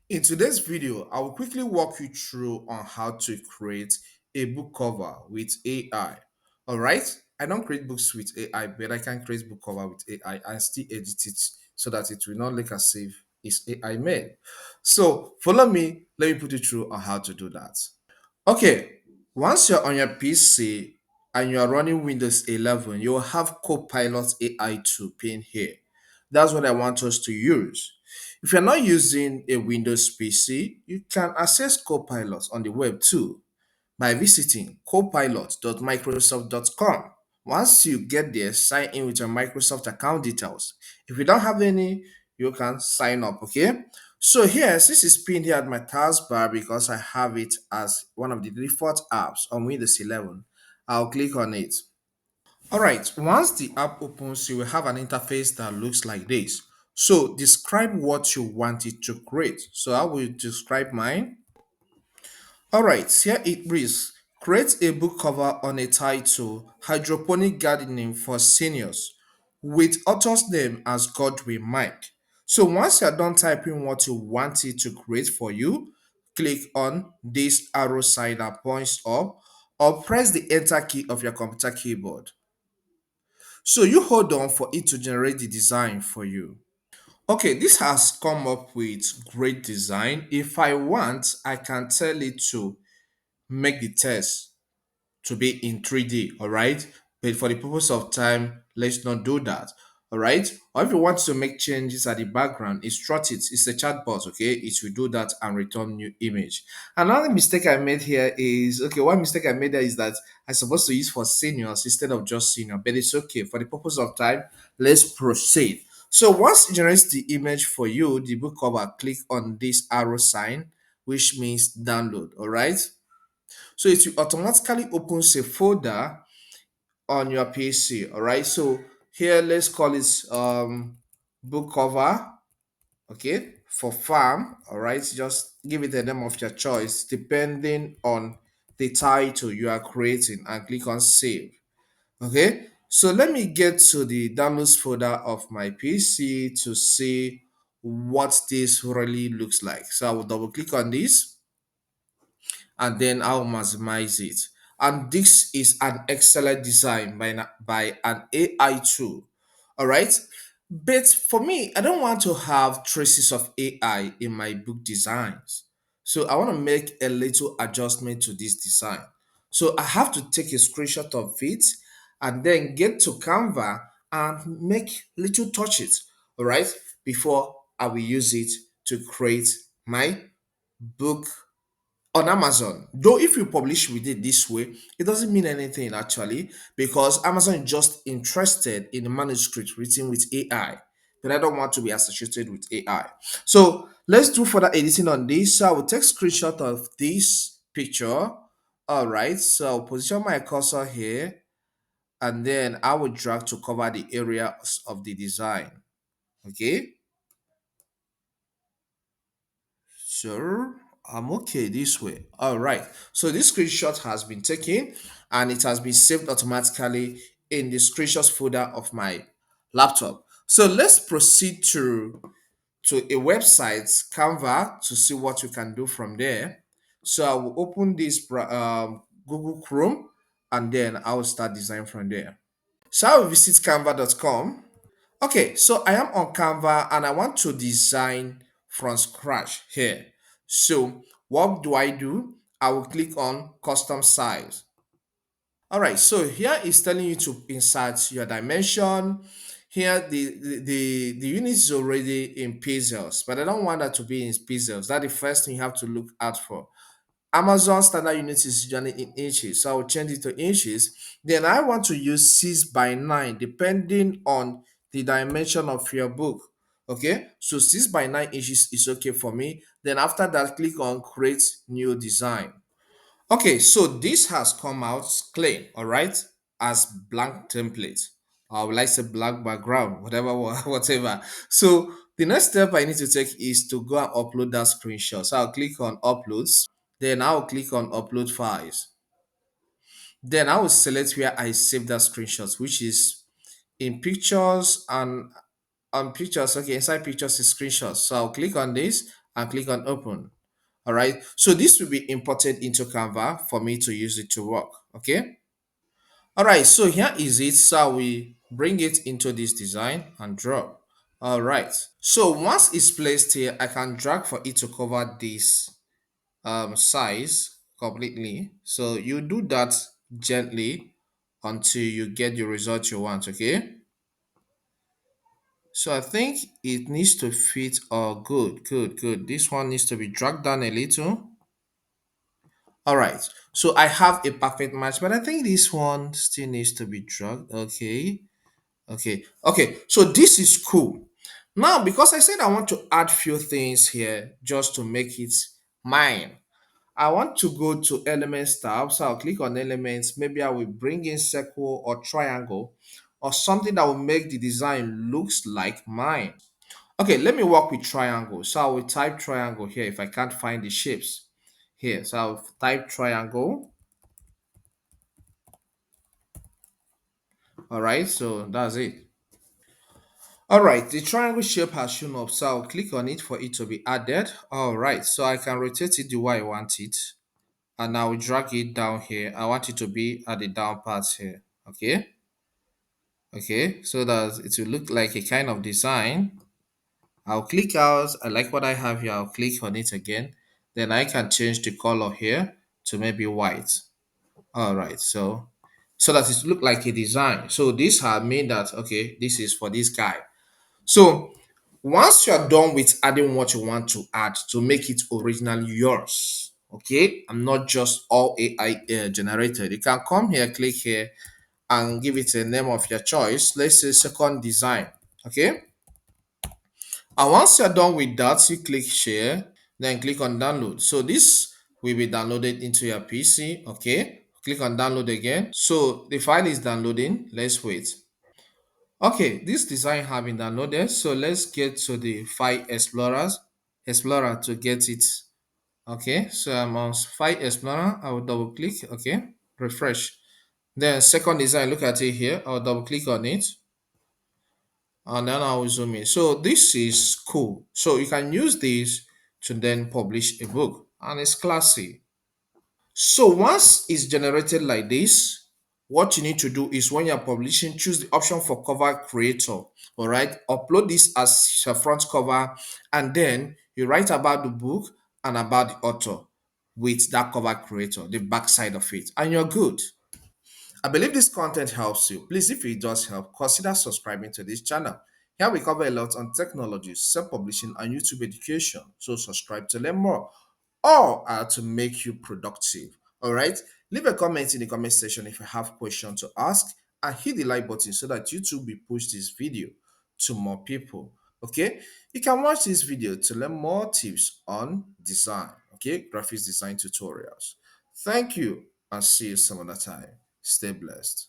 In today's video, I will quickly walk you through on how to create a book cover with AI. All right, I don't create books with AI, but I can create book cover with AI and still edit it so that it will not look as if it's AI made. So follow me. Let me put you through on how to do that. Okay, once you're on your PC and you're running Windows 11, you'll have Copilot AI 2 pin here. That's what I want us to use. If you're not using a Windows PC, you can access Copilot on the web too by visiting copilot.microsoft.com. Once you get there, sign in with your Microsoft account details. If you don't have any, you can sign up, okay? So here, since it's pinned here at my taskbar because I have it as one of the default apps on Windows 11, I'll click on it. All right, once the app opens, you will have an interface that looks like this. So describe what you want it to create. So I will describe mine. All right, here it reads, create a book cover on a title, Hydroponic Gardening for Seniors, with author's name as Godwin Mike. So once you're done typing what you want it to create for you, click on this arrow sign that points up or press the enter key of your computer keyboard. So you hold on for it to generate the design for you. Okay, this has come up with great design. If I want, I can tell it to make the test to be in 3D, all right? But for the purpose of time, let's not do that, all right? Or if you want to make changes at the background, instruct it. It's a chatbot, okay? It will do that and return new image. Another mistake I made here is, okay, one mistake I made there is that I'm supposed to use for seniors instead of just senior, but it's okay. For the purpose of time, let's proceed. So once it generates the image for you, the book cover, click on this arrow sign, which means download, all right? So it will automatically opens a folder on your PC. All right. So here, let's call it book cover. Okay, for farm. All right. Just give it a name of your choice depending on the title you are creating and click on save. Okay. So let me get to the downloads folder of my PC to see what this really looks like. So I will double click on this and then I'll maximize it. And this is an excellent design by an AI tool. All right. But for me, I don't want to have traces of AI in my book designs. So I want to make a little adjustment to this design. So I have to take a screenshot of it and then get to Canva and make little touches. All right. Before I will use it to create my book on Amazon. Though if you publish with it this way, it doesn't mean anything actually, because Amazon is just interested in the manuscript written with AI. But I don't want to be associated with AI. So let's do further editing on this. So I will take screenshot of this picture. All right. So I'll position my cursor here, and then I will drag to cover the areas of the design. Okay. So I'm okay this way. All right. So this screenshot has been taken and it has been saved automatically in the screenshots folder of my laptop. So let's proceed to a website, Canva, to see what we can do from there. So I will open this Google Chrome and then I will start design from there. So I will visit canva.com. Okay, so I am on Canva and I want to design from scratch here. So what do? I will click on custom size. All right, so here is telling you to insert your dimension. Here the unit is already in pixels, but I don't want that to be in pixels. That's the first thing you have to look out for. Amazon standard unit is usually in inches, so I'll change it to inches. Then I want to use 6 by 9 depending on the dimension of your book. Okay, so 6 by 9 inches is okay for me. Then after that, click on create new design. Okay, so this has come out clean, all right, as blank template. Or will I say black background, whatever, whatever. So the next step I need to take is to go and upload that screenshot. So I'll click on uploads. Then I'll click on upload files. Then I will select where I save that screenshot, which is in pictures and on pictures. Okay, inside pictures is screenshots. So I'll click on this and click on open. All right. So this will be imported into Canva for me to use it to work. Okay. All right. So here is it. So we bring it into this design and drop. All right. So once it's placed here, I can drag for it to cover this size completely. So you do that gently until you get the result you want. Okay. So I think it needs to fit. Oh, good, good, good. This one needs to be dragged down a little. All right. So I have a perfect match, but I think this one still needs to be dragged. Okay. Okay. Okay. So this is cool. Now, because I said I want to add few things here just to make it mine, I want to go to elements tab. So I'll click on elements. Maybe I will bring in circle or triangle or something that will make the design looks like mine. Okay, let me work with triangle. So I will type triangle here if I can't find the shapes here. So I'll type triangle. All right, so that's it. All right, the triangle shape has shown up. So I'll click on it for it to be added. All right, so I can rotate it the way I want it. And I will drag it down here. I want it to be at the down part here. Okay. Okay, so that it will look like a kind of design. I'll click out. I like what I have here. I'll click on it again. Then I can change the color here to maybe white. All right, so that it look like a design. So this have made that okay. This is for this guy. So once you're done with adding what you want to add to make it originally yours, okay, I'm not just all AI generated. You can come here, click here, and give it a name of your choice. Let's say second design. Okay. And once you're done with that, you click share, then click on download. So this will be downloaded into your PC. Okay. Click on download again. So the file is downloading. Let's wait. Okay, this design have been downloaded. So let's get to the file explorer to get it. Okay, so I'm on file explorer. I will double click. Okay, refresh. Then second design, look at it here. I'll double click on it and then I'll zoom in. So this is cool. So you can use this to then publish a book and it's classy. So once it's generated like this, what you need to do is when you're publishing, choose the option for cover creator. All right, upload this as a front cover, and then you write about the book and about the author with that cover creator, the back side of it, and you're good. I believe this content helps you. Please, if it does help, consider subscribing to this channel. Here we cover a lot on technology, self-publishing, and YouTube education. So subscribe to learn more or to make you productive. All right. Leave a comment in the comment section if you have questions to ask and hit the like button so that YouTube will push this video to more people. Okay. You can watch this video to learn more tips on design. Okay. Graphics design tutorials. Thank you and see you some other time. Stay blessed.